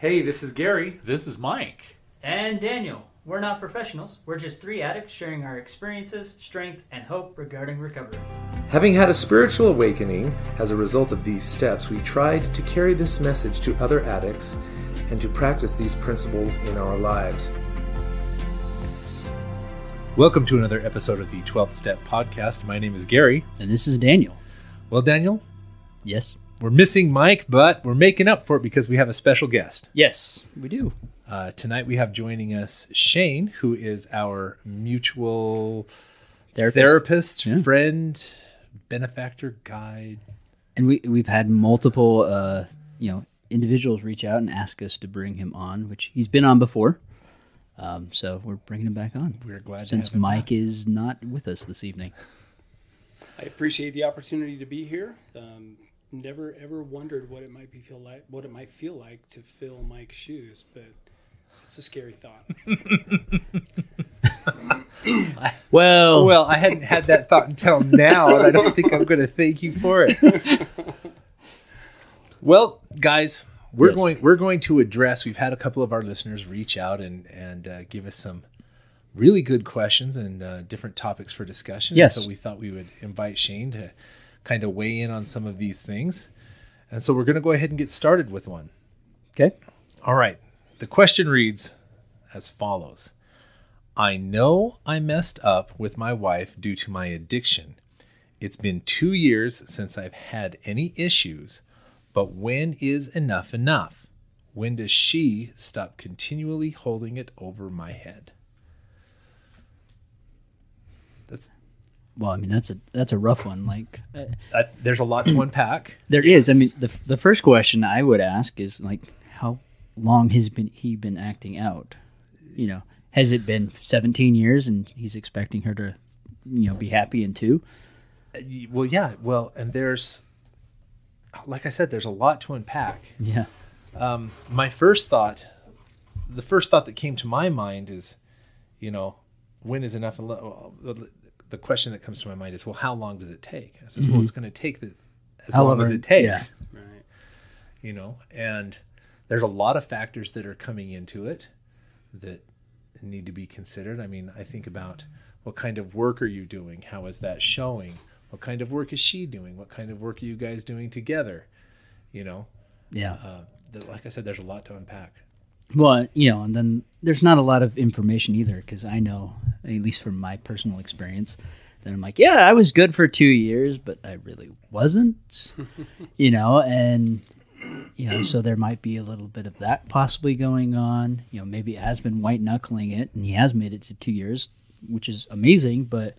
Hey, this is Gary. This is Mike. And Daniel. We're not professionals. We're just three addicts sharing our experiences, strength, and hope regarding recovery. Having had a spiritual awakening as a result of these steps, we tried to carry this message to other addicts and to practice these principles in our lives. Welcome to another episode of the 12th Step Podcast. My name is Gary. And this is Daniel. Well, Daniel, Yes. we're missing Mike, but we're making up for it because we have a special guest. Yes, we do. Tonight we have joining us Shane, who is our mutual Therapist. Yeah. friend, benefactor, guide. And we've had multiple individuals reach out and ask us to bring him on, which he's been on before. So we're bringing him back on. We're glad Since to have him Mike back. is not with us this evening. I appreciate the opportunity to be here. Never ever wondered what it might feel like to fill Mike's shoes, but it's a scary thought. Well, I hadn't had that thought until now, and I don't think I'm going to thank you for it. Well, guys, we're going to address. We've had a couple of our listeners reach out and give us some really good questions and different topics for discussion. Yes. So we thought we would invite Shane to kind of weigh in on some of these things, and so we're going to go ahead and get started with one. Okay. All right. The question reads as follows. I know I messed up with my wife due to my addiction. It's been 2 years since I've had any issues, but when is enough enough? When does she stop continually holding it over my head? Well, I mean, that's a rough one. Like, There's a lot to unpack. there is. I mean, the first question I would ask is like, how long has he been acting out? You know, has it been 17 years and he's expecting her to, be happy in 2? Well, yeah. Well, and there's, like I said, there's a lot to unpack. Yeah. The first thought that came to my mind is, when is enough? The question that comes to my mind is, well, how long does it take? I says, well, it's going to take as long as it takes. Yeah. Right. And there's a lot of factors that are coming into it that need to be considered. I mean, I think about what kind of work are you doing? How is that showing? What kind of work is she doing? What kind of work are you guys doing together? Yeah. Like I said, there's a lot to unpack. Well, and then there's not a lot of information either, because I know, at least from my personal experience, that I'm like, yeah, I was good for 2 years, but I really wasn't, and, so there might be a little bit of that possibly going on. Maybe it has been white knuckling it and he has made it to 2 years, which is amazing, but,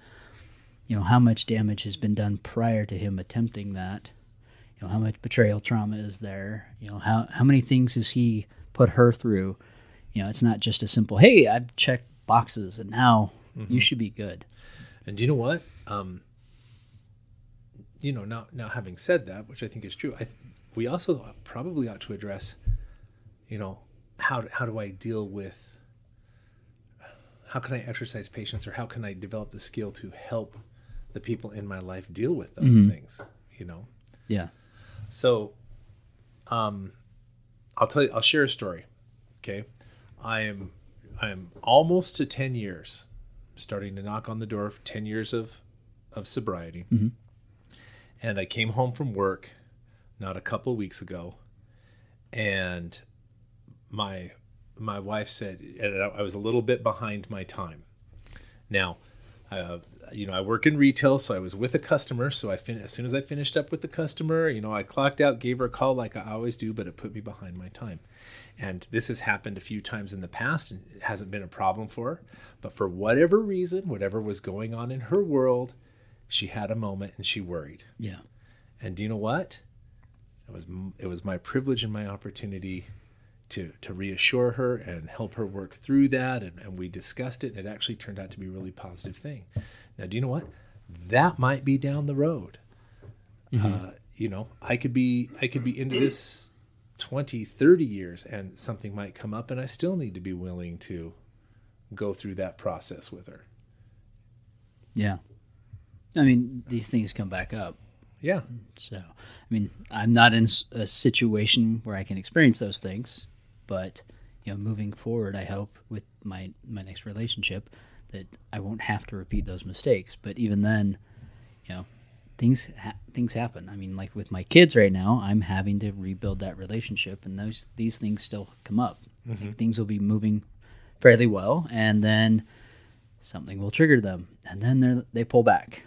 how much damage has been done prior to him attempting that? How much betrayal trauma is there? How many things has he put her through? It's not just a simple, hey, I've checked boxes and now you should be good. And do you know what? Now having said that, which I think is true, we also probably ought to address, how do I deal with, how can I exercise patience, or how can I develop the skill to help the people in my life deal with those things, Yeah. So, I'll share a story. Okay. I am almost to 10 years, starting to knock on the door for 10 years of sobriety. Mm-hmm. And I came home from work not a couple weeks ago, and my wife said, and I was a little bit behind my time. Now, I work in retail, so I was with a customer. So as soon as I finished up with the customer, I clocked out, gave her a call like I always do, but it put me behind my time. And this has happened a few times in the past, and it hasn't been a problem for her. But for whatever reason, whatever was going on in her world, she had a moment and she worried. Yeah. And do you know what? It was my privilege and my opportunity to reassure her and help her work through that. And we discussed it, and it actually turned out to be a really positive thing. Now, do you know what? That might be down the road. I could be into this 20, 30 years, and something might come up, and I still need to be willing to go through that process with her. Yeah. I mean, these things come back up. Yeah. So, I mean, I'm not in a situation where I can experience those things. But moving forward, I hope with my next relationship that I won't have to repeat those mistakes. But even then, things happen. I mean, like with my kids right now, I'm having to rebuild that relationship, and these things still come up. Like, things will be moving fairly well, and then something will trigger them, and then they pull back,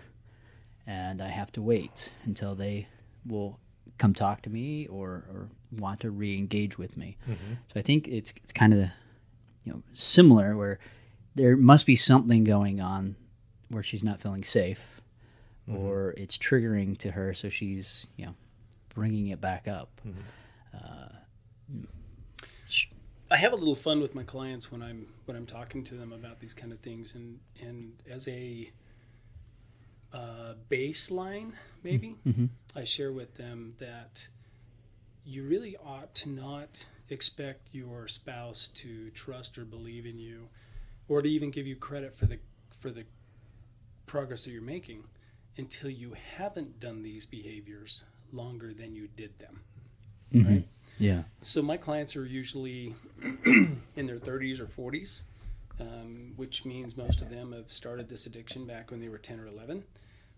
and I have to wait until they will come talk to me or want to re-engage with me. So I think it's kind of similar, where there must be something going on where she's not feeling safe, or it's triggering to her, so she's bringing it back up. I have a little fun with my clients when I'm talking to them about these kind of things, and as a baseline, maybe I share with them that you really ought to not expect your spouse to trust or believe in you, or to even give you credit for the progress that you're making, until you haven't done these behaviors longer than you did them. Right? Yeah. So my clients are usually in their 30s or 40s, which means most of them have started this addiction back when they were 10 or 11.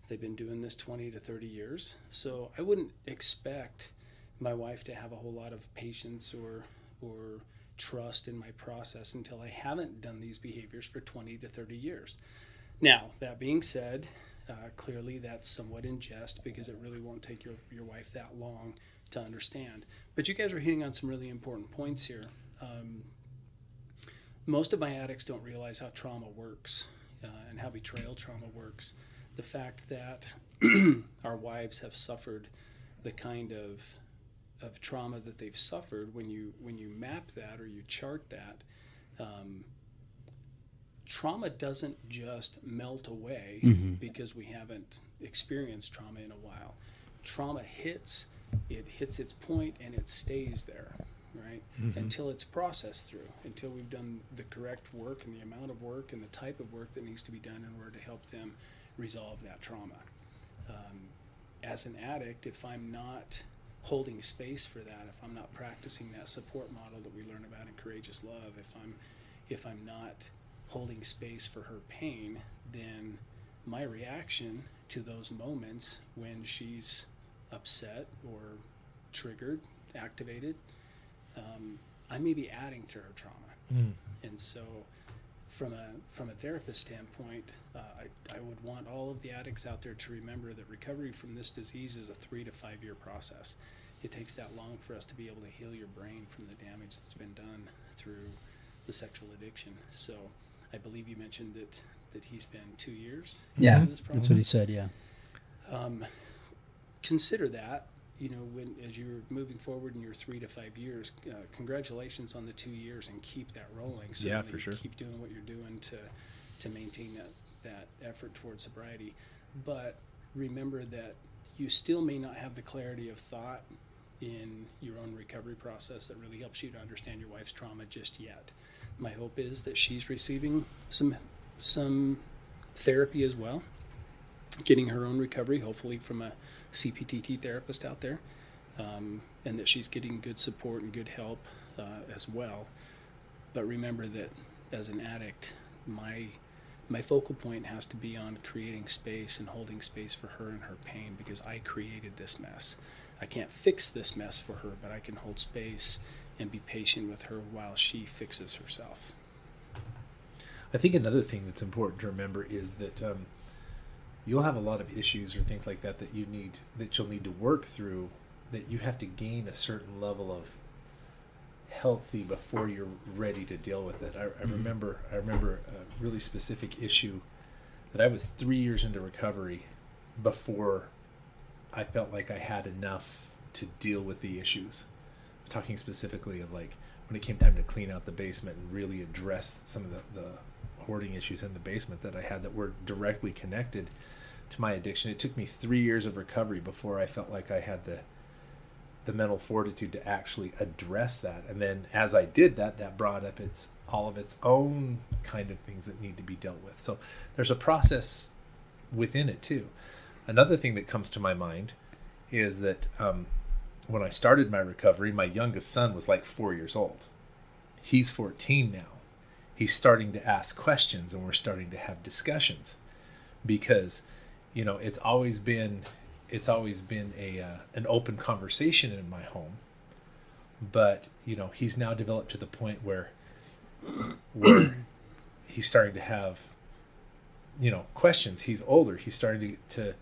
They've been doing this 20 to 30 years. So I wouldn't expect my wife to have a whole lot of patience or trust in my process until I haven't done these behaviors for 20 to 30 years. Now, that being said, clearly that's somewhat in jest, because it really won't take your wife that long to understand. But you guys are hitting on some really important points here. Most of my addicts don't realize how trauma works and how betrayal trauma works. The fact that our wives have suffered the kind of trauma that they've suffered, when you map that or you chart that, trauma doesn't just melt away because we haven't experienced trauma in a while. Trauma hits its point and it stays there, right? Until it's processed through, until we've done the correct work and the amount of work and the type of work that needs to be done in order to help them resolve that trauma. As an addict, if I'm not holding space for that, if I'm not practicing that support model that we learn about in Courageous Love, if I'm not holding space for her pain, then my reaction to those moments when she's upset or triggered, activated, I may be adding to her trauma. And so from a therapist standpoint, I would want all of the addicts out there to remember that recovery from this disease is a 3 to 5 year process. It takes that long for us to be able to heal your brain from the damage that's been done through the sexual addiction. So I believe you mentioned that he's been 2 years Yeah, in this process. that's what he said, yeah. Consider that, when as you're moving forward in your 3 to 5 years, congratulations on the 2 years, and keep that rolling. So Yeah, for sure. Keep doing what you're doing to maintain that effort towards sobriety. But remember that you still may not have the clarity of thought in your own recovery process that really helps you to understand your wife's trauma just yet. My hope is that she's receiving some therapy as well, getting her own recovery, hopefully from a CPTT therapist out there, and that she's getting good support and good help as well. But remember that as an addict, my focal point has to be on creating space and holding space for her and her pain, because I created this mess. I can't fix this mess for her, but I can hold space and be patient with her while she fixes herself. I think another thing that's important to remember is that you'll have a lot of issues or things like that you'll need to work through, that you have to gain a certain level of healthy before you're ready to deal with it. I remember a really specific issue that I was 3 years into recovery before I felt like I had enough to deal with the issues. I'm talking specifically of like when it came time to clean out the basement and really address some of the hoarding issues in the basement that I had that were directly connected to my addiction. It took me 3 years of recovery before I felt like I had the mental fortitude to actually address that. And then as I did that brought up all of its own kind of things that need to be dealt with. So there's a process within it too. Another thing that comes to my mind is that when I started my recovery, my youngest son was like 4 years old. he's 14 now. He's starting to ask questions, and we're starting to have discussions, because, you know, it's always been an open conversation in my home. But, you know, he's now developed to the point where he's starting to have, you know, questions. He's older. He's starting to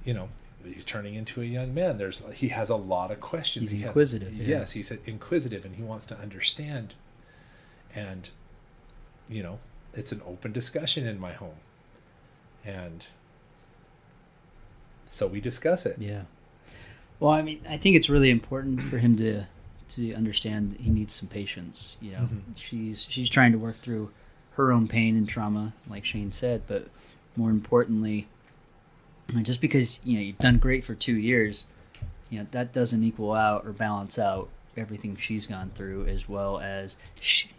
you know, he's turning into a young man. He has a lot of questions. He's inquisitive. Yes, he's inquisitive, and he wants to understand. And, you know, it's an open discussion in my home. And so we discuss it. Yeah. Well, I mean, I think it's really important for him to understand that he needs some patience. You know, Mm-hmm. she's trying to work through her own pain and trauma, like Shane said, but more importantly, just because, you know, you've done great for 2 years, you know, that doesn't equal out or balance out everything she's gone through, as well as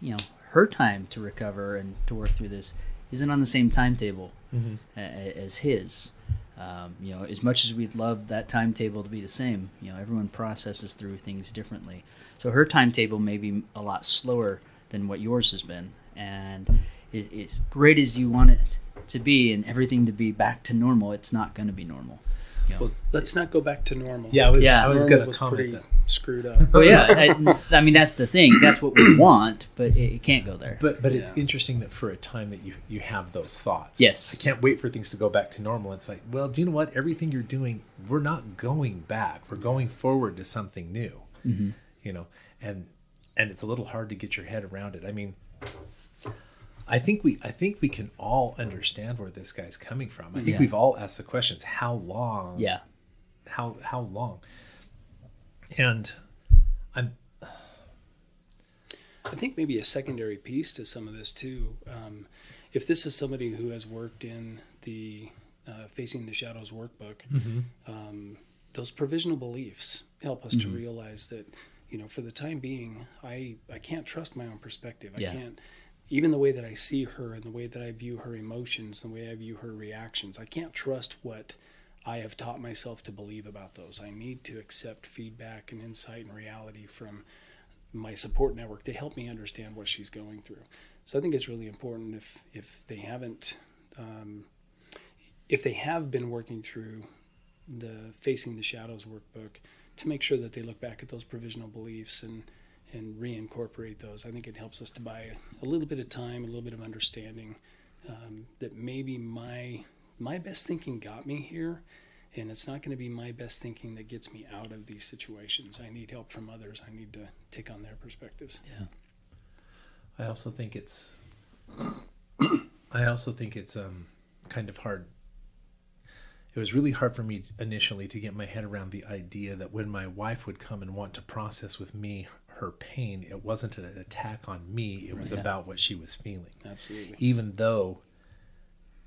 you know, her time to recover and to work through this isn't on the same timetable as his. You know, as much as we'd love that timetable to be the same, you know, everyone processes through things differently. So her timetable may be a lot slower than what yours has been, and as great as you want it to be and everything to be back to normal, it's not going to be normal. You know? Well, let's not go back to normal. Yeah, I was Normal going to was comment pretty that. screwed up. Well, yeah, I mean, that's the thing. That's what we want, but it can't go there. But it's Yeah. interesting that for a time that you have those thoughts. Yes. I can't wait for things to go back to normal. It's like, well, do you know what? Everything you're doing, we're not going back. We're going forward to something new. Mm-hmm. You know, and it's a little hard to get your head around it. I mean, I think we can all understand where this guy's coming from. I think Yeah. we've all asked the questions, how long? Yeah. How long? And I think maybe a secondary piece to some of this too. If this is somebody who has worked in the Facing the Shadows workbook, those provisional beliefs help us to realize that, you know, for the time being, I can't trust my own perspective. I Yeah. can't, even the way that I see her and the way that I view her emotions, the way I view her reactions, I can't trust what I have taught myself to believe about those. I need to accept feedback and insight and reality from my support network to help me understand what she's going through. So I think it's really important if they haven't, if they have been working through the Facing the Shadows workbook, to make sure that they look back at those provisional beliefs and reincorporate those. I think it helps us to buy a little bit of time, a little bit of understanding, that maybe my best thinking got me here, and it's not going to be my best thinking that gets me out of these situations. I need help from others. I need to take on their perspectives. Yeah. I also think it's kind of hard. It was really hard for me initially to get my head around the idea that when my wife would come and want to process with me her pain, it wasn't an attack on me. It was about what she was feeling. Absolutely. Even though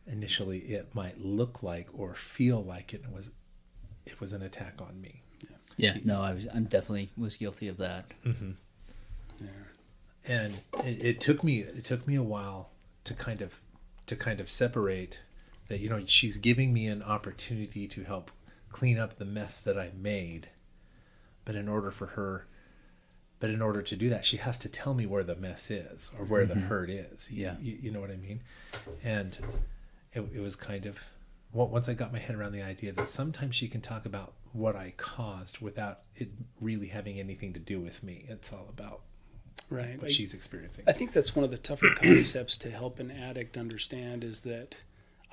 initially it might look like or feel like it was an attack on me. Yeah. No, I'm definitely was guilty of that. Yeah. And it took me a while to kind of separate that, you know, she's giving me an opportunity to help clean up the mess that I made, but in order to do that, she has to tell me where the mess is or where the hurt is. Yeah. You know what I mean? And it was kind of, once I got my head around the idea that sometimes she can talk about what I caused without it really having anything to do with me. It's all about Right. what she's experiencing. I think that's one of the tougher concepts to help an addict understand, is that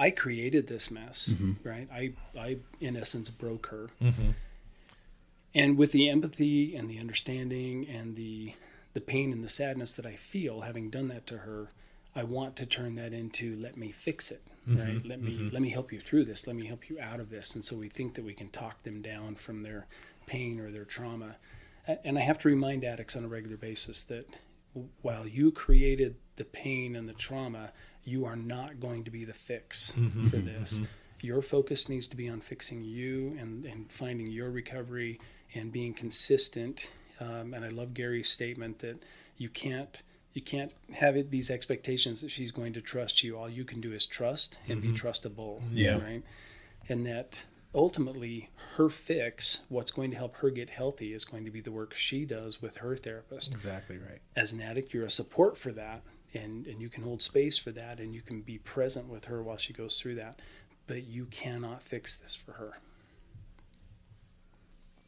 I created this mess, right? I in essence broke her. And with the empathy and the understanding and the pain and the sadness that I feel having done that to her, I want to turn that into, let me fix it, right? Let me help you through this. Let me help you out of this. And so we think that we can talk them down from their pain or their trauma. And I have to remind addicts on a regular basis that while you created the pain and the trauma, you are not going to be the fix for this. Your focus needs to be on fixing you and finding your recovery and being consistent. And I love Gary's statement that you can't have these expectations that she's going to trust you. All you can do is trust and be trustable. Yeah. Right. And that ultimately, her fix, what's going to help her get healthy, is going to be the work she does with her therapist. Exactly right. As an addict, you're a support for that, and you can hold space for that, and you can be present with her while she goes through that. But you cannot fix this for her.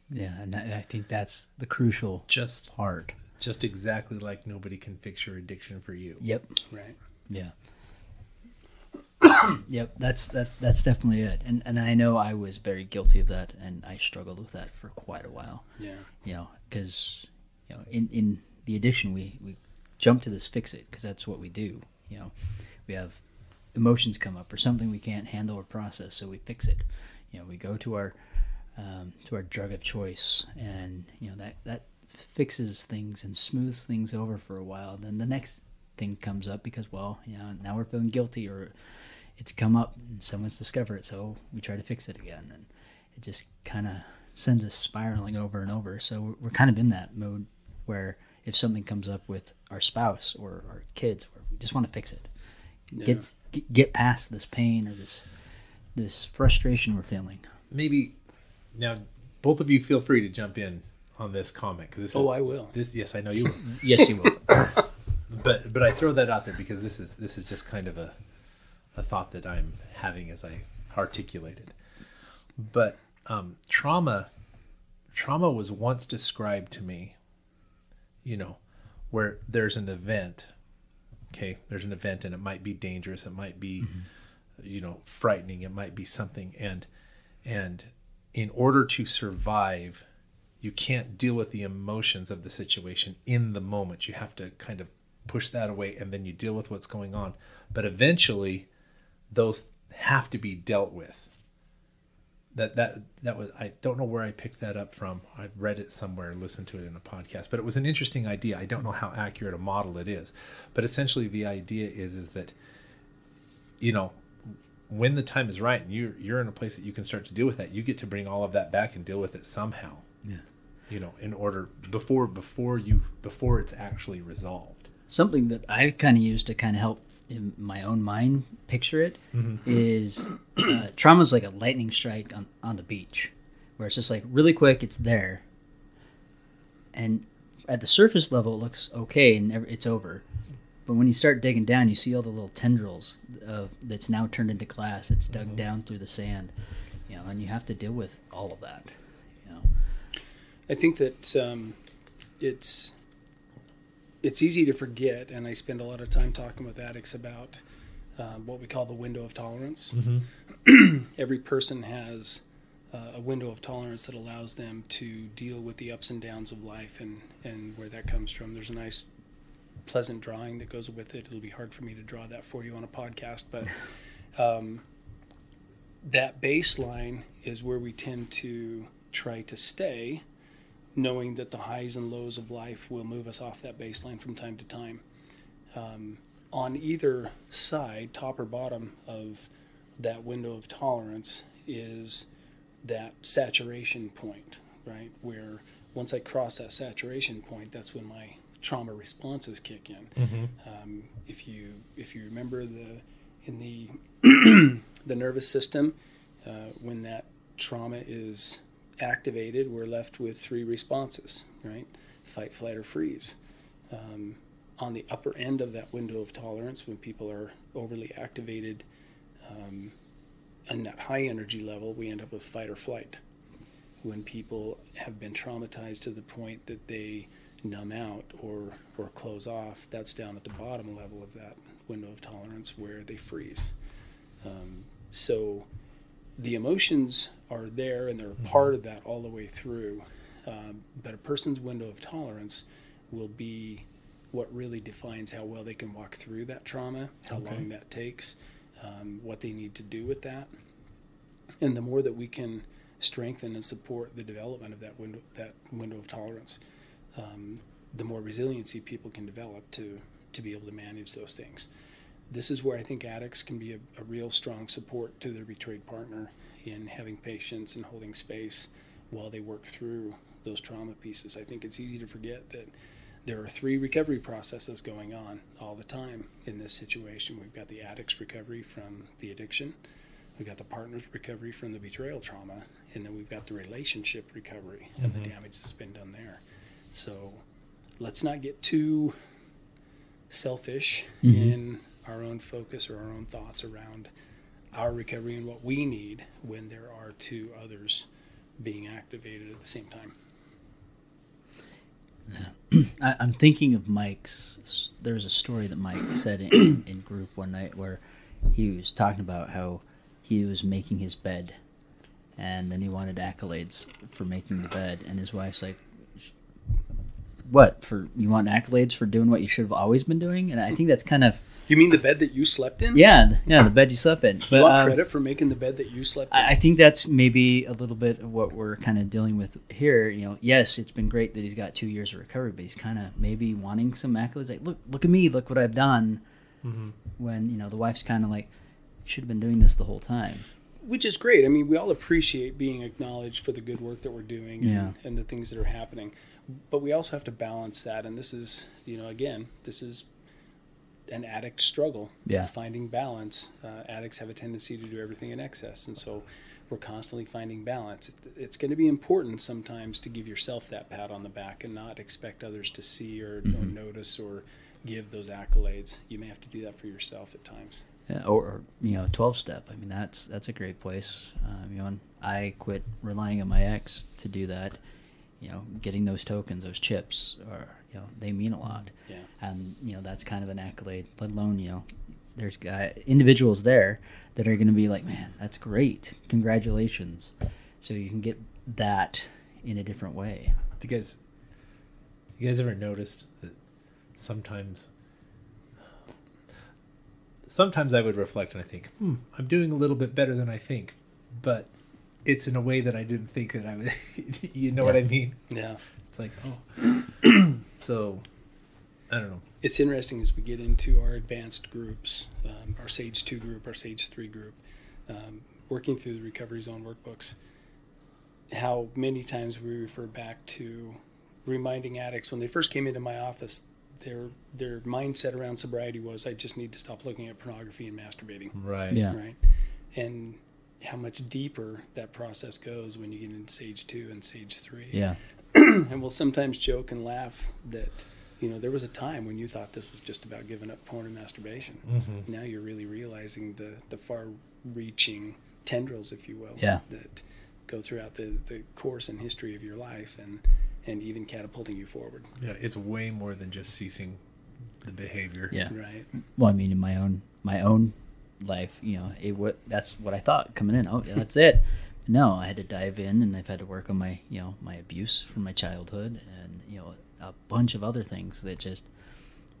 Yeah, and I think that's the crucial Just part. just exactly like nobody can fix your addiction for you. Yep. Right. Yeah. Yep. That's definitely it. And I know I was very guilty of that, and I struggled with that for quite a while. Yeah. You know, because in the addiction we jump to this fix it, because that's what we do. You know, we have emotions come up or something we can't handle or process, so we fix it. You know, we go to our drug of choice, and that fixes things and smooths things over for a while. Then the next thing comes up because, now we're feeling guilty, or it's come up and someone's discovered it, so we try to fix it again, and it just kind of sends us spiraling over and over. So we're kind of in that mode where if something comes up with our spouse or our kids, we just want to fix it, get past this pain or this frustration we're feeling. Maybe now both of you feel free to jump in on this comment, because I will. Yes, I know you will. Yes, you will. But I throw that out there because this is just kind of a thought that I'm having as I articulate it. But trauma was once described to me, where there's an event. Okay, there's an event, and it might be dangerous, it might be frightening, it might be something, and in order to survive, you can't deal with the emotions of the situation in the moment. You have to kind of push that away, and then you deal with what's going on. But eventually, those have to be dealt with. That was, I don't know where I picked that up from. I read it somewhere, listened to it in a podcast, but it was an interesting idea. I don't know how accurate a model it is, but essentially the idea is that, when the time is right and you're in a place that you can start to deal with that, you get to bring all of that back and deal with it somehow. Yeah. In order before it's actually resolved. Something that I kind of use to kind of help in my own mind picture it is trauma is like a lightning strike on the beach, where it's just like really quick, it's there, and at the surface level it looks okay and it's over. But when you start digging down, you see all the little tendrils that's now turned into glass. It's dug down through the sand, and you have to deal with all of that. I think that it's easy to forget, and I spend a lot of time talking with addicts about what we call the window of tolerance. Mm-hmm. Every person has a window of tolerance that allows them to deal with the ups and downs of life, and where that comes from. There's a nice pleasant drawing that goes with it. It'll be hard for me to draw that for you on a podcast, but that baseline is where we tend to try to stay, knowing that the highs and lows of life will move us off that baseline from time to time. On either side, top or bottom of that window of tolerance, is that saturation point, right? Where once I cross that saturation point, that's when my trauma responses kick in. Mm-hmm. If you remember in the the nervous system, when that trauma is activated, we're left with 3 responses, right? Fight, flight, or freeze. On the upper end of that window of tolerance, when people are overly activated in that high energy level, we end up with fight or flight. When people have been traumatized to the point that they numb out or close off, that's down at the bottom level of that window of tolerance, where they freeze. So the emotions are there, and they're a part of that all the way through. But a person's window of tolerance will be what really defines how well they can walk through that trauma, how long that takes, what they need to do with that. And the more that we can strengthen and support the development of that window of tolerance, the more resiliency people can develop to be able to manage those things. This is where I think addicts can be a real strong support to their betrayed partner in having patience and holding space while they work through those trauma pieces. I think it's easy to forget that there are 3 recovery processes going on all the time in this situation. We've got the addict's recovery from the addiction. We've got the partner's recovery from the betrayal trauma, and then we've got the relationship recovery and the damage that's been done there. So let's not get too selfish in our own focus or our own thoughts around our recovery and what we need when there are two others being activated at the same time. I'm thinking of Mike's. There was a story that Mike said in group one night where he was talking about how he was making his bed, and then he wanted accolades for making the bed, and his wife's like, "What? For you want accolades for doing what you should have always been doing?" And I think that's kind of You mean the bed that you slept in? yeah, the bed you slept in. You want credit for making the bed that you slept in? I think that's maybe a little bit of what we're kind of dealing with here. You know, yes, it's been great that he's got 2 years of recovery, but he's kind of maybe wanting some accolades. Like, look at me, look what I've done. When, you know, the wife's kind of like, should have been doing this the whole time. Which is great. I mean, we all appreciate being acknowledged for the good work that we're doing and the things that are happening. But we also have to balance that. And this is, you know, again, this is an addict struggle, finding balance. Addicts have a tendency to do everything in excess, and so we're constantly finding balance. It's going to be important sometimes to give yourself that pat on the back and not expect others to see or notice or give those accolades. You may have to do that for yourself at times. Yeah, or you know, 12-step. I mean, that's a great place. You know, and I quit relying on my ex to do that. You know, getting those tokens, those chips, or you know, they mean a lot. Yeah. And you know, that's kind of an accolade. Let alone, you know, there's individuals there that are going to be like, man, that's great, congratulations. So you can get that in a different way. You guys ever noticed that sometimes I would reflect and I think, I'm doing a little bit better than I think, but it's in a way that I didn't think that I would. You know what I mean? Yeah. It's like, oh. So, I don't know. It's interesting as we get into our advanced groups, our Sage 2 group, our Sage 3 group, working through the Recovery Zone workbooks, how many times we refer back to reminding addicts when they first came into my office, their mindset around sobriety was, I just need to stop looking at pornography and masturbating. Right. Yeah. Right. And how much deeper that process goes when you get into Sage 2 and Sage 3. Yeah. And we'll sometimes joke and laugh that, you know, there was a time when you thought this was just about giving up porn and masturbation. Now you're really realizing the far-reaching tendrils, if you will, that go throughout the course and history of your life and even catapulting you forward. Yeah, it's way more than just ceasing the behavior. Yeah. Right. Well, I mean, in my own life, you know, that's what I thought coming in. Oh, yeah, that's it. No, I had to dive in, and I've had to work on my, you know, my abuse from my childhood, and you know, a bunch of other things that just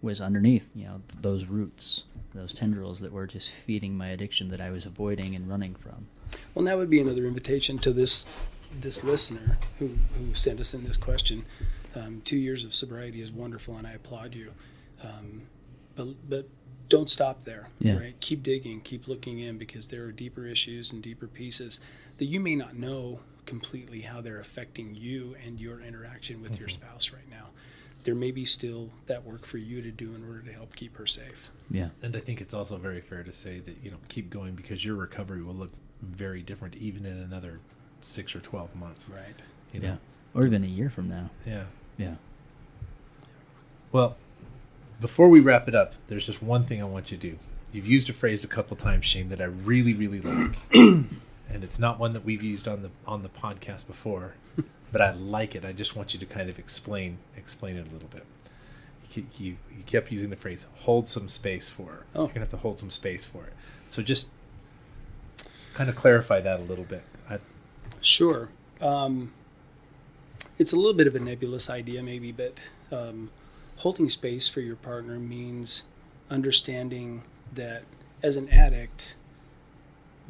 was underneath, you know, those roots, those tendrils that were just feeding my addiction that I was avoiding and running from. Well, that would be another invitation to this listener who sent us in this question. 2 years of sobriety is wonderful, and I applaud you. But don't stop there. Yeah. Right? Keep digging, keep looking in, because there are deeper issues and deeper pieces that you may not know completely how they're affecting you and your interaction with your spouse right now. There may be still that work for you to do in order to help keep her safe. Yeah. And I think it's also very fair to say that, you know, keep going, because your recovery will look very different even in another 6 or 12 months. Right. You know? Yeah. Or even a year from now. Yeah. Yeah. Well, before we wrap it up, there's just one thing I want you to do. You've used a phrase a couple times, Shane, that I really, really like. And it's not one that we've used on the podcast before, but I like it. I just want you to kind of explain it a little bit. You kept using the phrase, hold some space for it. Oh. You're going to have to hold some space for it. So just kind of clarify that a little bit. Sure. It's a little bit of a nebulous idea maybe, but holding space for your partner means understanding that as an addict,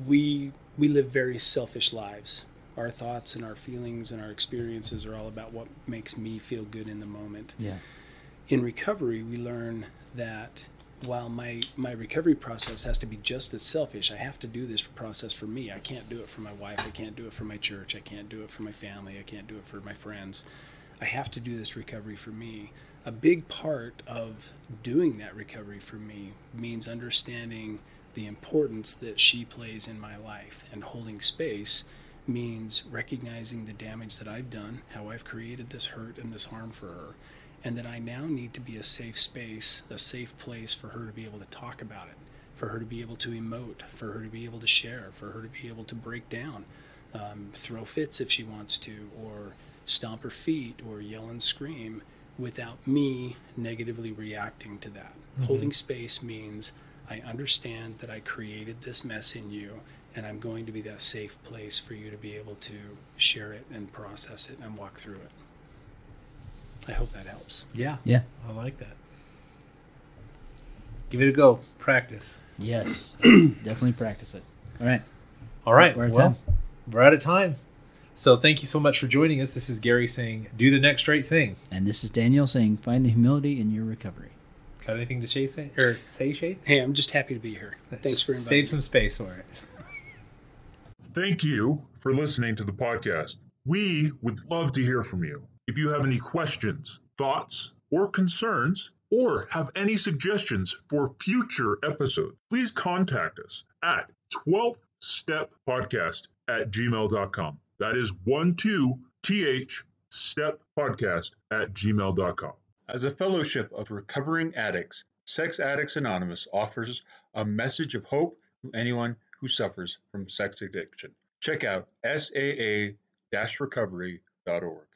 we live very selfish lives. Our thoughts and our feelings and our experiences are all about what makes me feel good in the moment. Yeah. In recovery, we learn that while my recovery process has to be just as selfish, I have to do this process for me. I can't do it for my wife. I can't do it for my church. I can't do it for my family. I can't do it for my friends. I have to do this recovery for me. A big part of doing that recovery for me means understanding the importance that she plays in my life. And holding space means recognizing the damage that I've done, how I've created this hurt and this harm for her, and that I now need to be a safe space, a safe place for her to be able to talk about it, for her to be able to emote, for her to be able to share, for her to be able to break down, throw fits if she wants to, or stomp her feet, or yell and scream without me negatively reacting to that. Holding space means I understand that I created this mess in you, and I'm going to be that safe place for you to be able to share it and process it and walk through it. I hope that helps. Yeah. Yeah. I like that. Give it a go. Practice. Yes. Definitely practice it. All right. All right. We're out of Well, time. we're out of time. So thank you so much for joining us. This is Gary saying, do the next right thing. And this is Daniel saying, find the humility in your recovery. Got anything to say, Shade? Hey, I'm just happy to be here. Thanks for inviting Save me. some space for it. Thank you for listening to the podcast. We would love to hear from you. If you have any questions, thoughts, or concerns, or have any suggestions for future episodes, please contact us at 12steppodcast@gmail.com. That is 12th steppodcast@gmail.com. As a fellowship of recovering addicts, Sex Addicts Anonymous offers a message of hope to anyone who suffers from sex addiction. Check out saa-recovery.org.